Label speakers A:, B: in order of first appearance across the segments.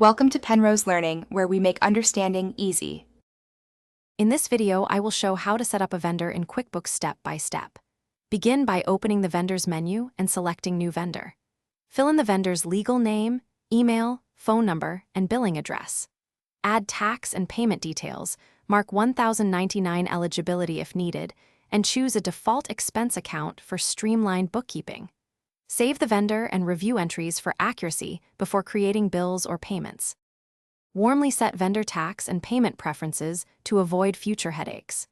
A: Welcome to Penrose Learning, where we make understanding easy.
B: In this video, I will show how to set up a vendor in QuickBooks step by step. Begin by opening the vendor's menu and selecting New Vendor. Fill in the vendor's legal name, email, phone number, and billing address. Add tax and payment details, mark $1,099 eligibility if needed, and choose a default expense account for streamlined bookkeeping. Save the vendor and review entries for accuracy before creating bills or payments. Warmly set vendor tax and payment preferences to avoid future headaches.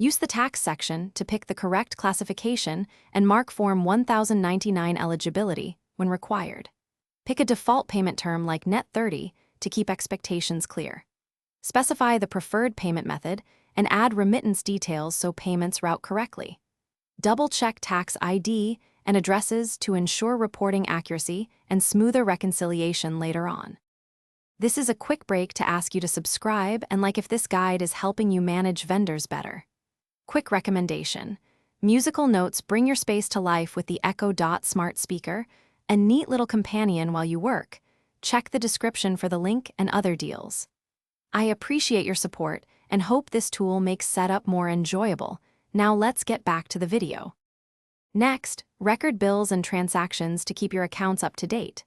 B: Use the tax section to pick the correct classification and mark Form 1099 eligibility when required. Pick a default payment term like Net 30 to keep expectations clear. Specify the preferred payment method and add remittance details so payments route correctly. Double-check tax ID and addresses to ensure reporting accuracy and smoother reconciliation later on. This is a quick break to ask you to subscribe and like if this guide is helping you manage vendors better. Quick recommendation: musical notes bring your space to life with the Echo Dot smart speaker, a neat little companion while you work. Check the description for the link and other deals. I appreciate your support and hope this tool makes setup more enjoyable. Now let's get back to the video. Next, record bills and transactions to keep your accounts up to date.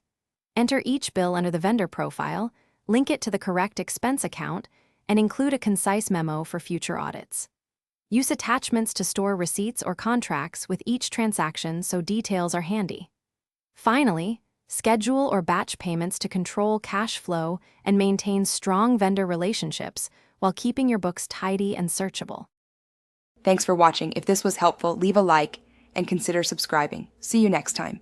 B: Enter each bill under the vendor profile, link it to the correct expense account, and include a concise memo for future audits. Use attachments to store receipts or contracts with each transaction so details are handy. Finally, schedule or batch payments to control cash flow and maintain strong vendor relationships while keeping your books tidy and searchable.
A: Thanks for watching. If this was helpful, leave a like and consider subscribing. See you next time.